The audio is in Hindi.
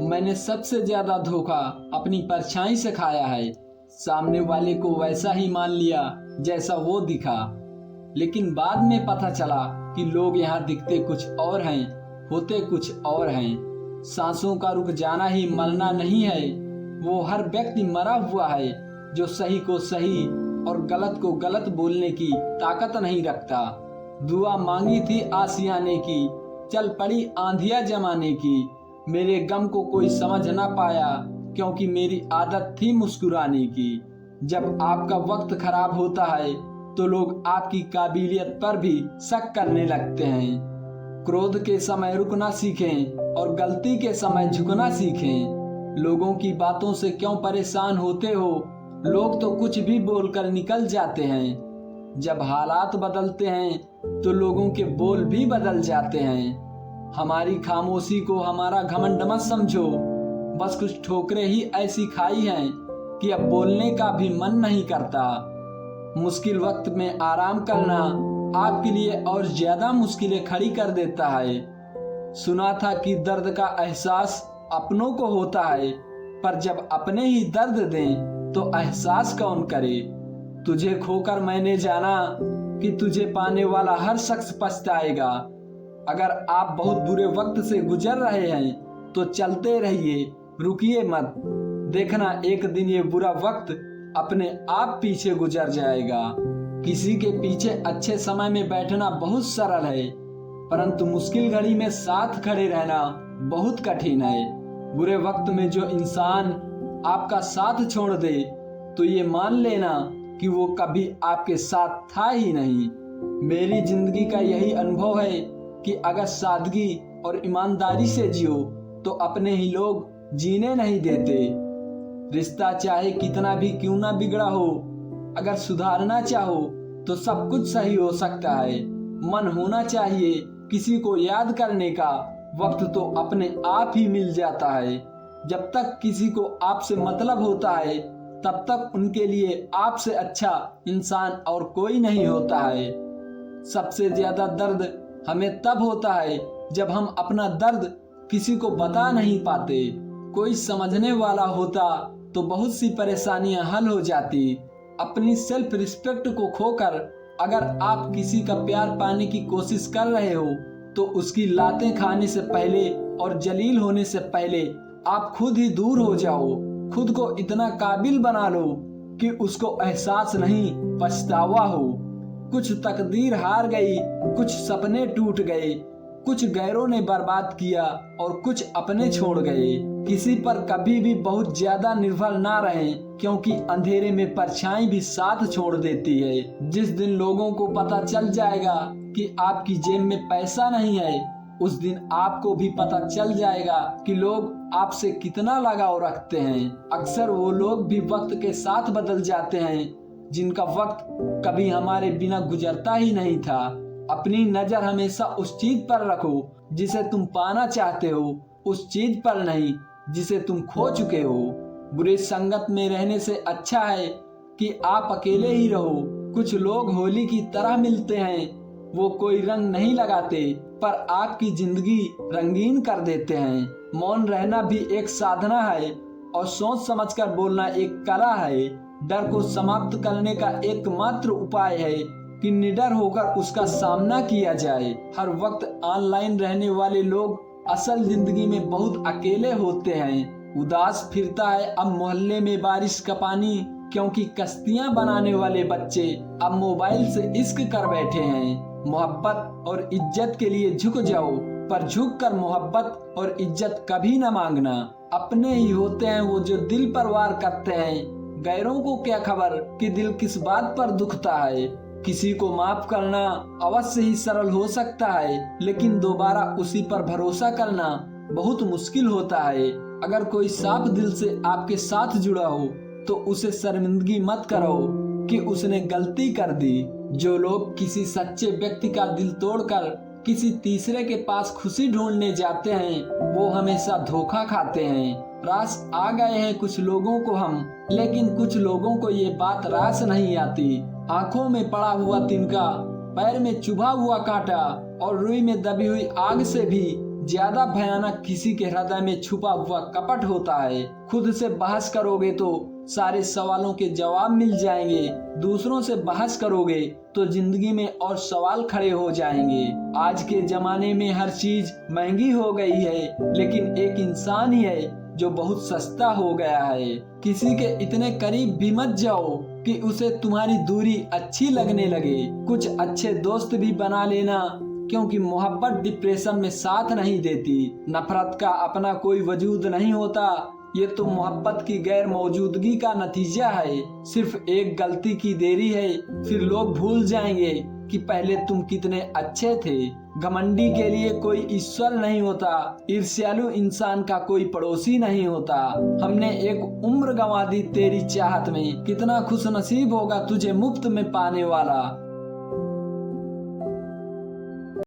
मैंने सबसे ज्यादा धोखा अपनी परछाई से खाया है। सामने वाले को वैसा ही मान लिया जैसा वो दिखा, लेकिन बाद में पता चला कि लोग यहाँ दिखते कुछ और हैं, होते कुछ और हैं। सांसों का रुक जाना ही मरना नहीं है, वो हर व्यक्ति मरा हुआ है जो सही को सही और गलत को गलत बोलने की ताकत नहीं रखता। दुआ मांगी थी आशियाने की, चल पड़ी आंधिया जमाने की। मेरे गम को कोई समझ ना पाया क्योंकि मेरी आदत थी मुस्कुराने की। जब आपका वक्त खराब होता है तो लोग आपकी काबिलियत पर भी शक करने लगते हैं। क्रोध के समय रुकना सीखें और गलती के समय झुकना सीखें। लोगों की बातों से क्यों परेशान होते हो? लोग तो कुछ भी बोलकर निकल जाते हैं। जब हालात बदलते हैं तो लोगों के बोल भी बदल जाते हैं। हमारी खामोशी को हमारा घमंड मत समझो, बस कुछ ठोकरें ही ऐसी खाई हैं कि अब बोलने का भी मन नहीं करता। मुश्किल वक्त में आराम करना आपके लिए और ज्यादा मुश्किलें खड़ी कर देता है। सुना था कि दर्द का एहसास अपनों को होता है, पर जब अपने ही दर्द दें तो एहसास कौन करे। तुझे खोकर मैंने जाना कि तुझे पाने वाला हर शख्स पछताएगा। अगर आप बहुत बुरे वक्त से गुजर रहे हैं तो चलते रहिए, रुकिए मत। देखना एक दिन ये बुरा वक्त अपने आप पीछे गुजर जाएगा। किसी के पीछे अच्छे समय में बैठना बहुत सरल है, परंतु मुश्किल घड़ी में साथ खड़े रहना बहुत कठिन है। बुरे वक्त में जो इंसान आपका साथ छोड़ दे तो ये मान लेना कि वो कभी आपके साथ था ही नहीं। मेरी जिंदगी का यही अनुभव है कि अगर सादगी और ईमानदारी से जियो तो अपने ही लोग जीने नहीं देते। रिश्ता चाहे कितना भी क्यों ना बिगड़ा हो, अगर सुधारना चाहो तो सब कुछ सही हो सकता है। मन होना चाहिए किसी को याद करने का, वक्त तो अपने आप ही मिल जाता है। जब तक किसी को आपसे मतलब होता है तब तक उनके लिए आपसे अच्छा इंसान और कोई नहीं होता है। सबसे ज्यादा दर्द हमें तब होता है जब हम अपना दर्द किसी को बता नहीं पाते। कोई समझने वाला होता तो बहुत सी परेशानियां हल हो जाती। अपनी सेल्फ रिस्पेक्ट को खोकर अगर आप किसी का प्यार पाने की कोशिश कर रहे हो तो उसकी लातें खाने से पहले और जलील होने से पहले आप खुद ही दूर हो जाओ। खुद को इतना काबिल बना लो कि उसको एहसास नहीं पछतावा हो। कुछ तकदीर हार गई, कुछ सपने टूट गए, कुछ गैरों ने बर्बाद किया और कुछ अपने छोड़ गए। किसी पर कभी भी बहुत ज्यादा निर्भर ना रहें, क्योंकि अंधेरे में परछाई भी साथ छोड़ देती है। जिस दिन लोगों को पता चल जाएगा कि आपकी जेब में पैसा नहीं है, उस दिन आपको भी पता चल जाएगा कि लोग आपसे कितना लगाव रखते हैं। अक्सर वो लोग भी वक्त के साथ बदल जाते हैं जिनका वक्त कभी हमारे बिना गुजरता ही नहीं था। अपनी नजर हमेशा उस चीज पर रखो जिसे तुम पाना चाहते हो, उस चीज पर नहीं जिसे तुम खो चुके हो। बुरी संगत में रहने से अच्छा है कि आप अकेले ही रहो। कुछ लोग होली की तरह मिलते हैं, वो कोई रंग नहीं लगाते पर आपकी जिंदगी रंगीन कर देते हैं। मौन रहना भी एक साधना है और सोच समझकर बोलना एक कला है। डर को समाप्त करने का एकमात्र उपाय है कि निडर होकर उसका सामना किया जाए। हर वक्त ऑनलाइन रहने वाले लोग असल जिंदगी में बहुत अकेले होते हैं। उदास फिरता है अब मोहल्ले में बारिश का पानी, क्योंकि कश्तियां बनाने वाले बच्चे अब मोबाइल से इश्क कर बैठे हैं। मोहब्बत और इज्जत के लिए झुक जाओ, पर झुक कर मोहब्बत और इज्जत कभी न मांगना। अपने ही होते हैं वो जो दिल पर वार करते हैं, गैरों को क्या खबर कि दिल किस बात पर दुखता है। किसी को माफ करना अवश्य ही सरल हो सकता है, लेकिन दोबारा उसी पर भरोसा करना बहुत मुश्किल होता है। अगर कोई साफ दिल से आपके साथ जुड़ा हो तो उसे शर्मिंदगी मत करो कि उसने गलती कर दी। जो लोग किसी सच्चे व्यक्ति का दिल तोड़कर किसी तीसरे के पास खुशी ढूंढने जाते हैं वो हमेशा धोखा खाते हैं। रास आ गए हैं कुछ लोगों को हम, लेकिन कुछ लोगों को ये बात रास नहीं आती। आंखों में पड़ा हुआ तिनका, पैर में चुभा हुआ कांटा और रुई में दबी हुई आग से भी ज्यादा भयानक किसी के हृदय में छुपा हुआ कपट होता है। खुद से बहस करोगे तो सारे सवालों के जवाब मिल जाएंगे, दूसरों से बहस करोगे तो जिंदगी में और सवाल खड़े हो जाएंगे। आज के जमाने में हर चीज महंगी हो गई है, लेकिन एक इंसान ही है जो बहुत सस्ता हो गया है। किसी के इतने करीब भी मत जाओ कि उसे तुम्हारी दूरी अच्छी लगने लगे। कुछ अच्छे दोस्त भी बना लेना, क्योंकि मोहब्बत डिप्रेशन में साथ नहीं देती। नफरत का अपना कोई वजूद नहीं होता, ये तो मोहब्बत की गैर मौजूदगी का नतीजा है। सिर्फ एक गलती की देरी है, फिर लोग भूल जाएंगे कि पहले तुम कितने अच्छे थे। घमंडी के लिए कोई ईश्वर नहीं होता, ईर्ष्यालु इंसान का कोई पड़ोसी नहीं होता। हमने एक उम्र गंवा दी तेरी चाहत में, कितना खुशनसीब होगा तुझे मुफ्त में पाने वाला।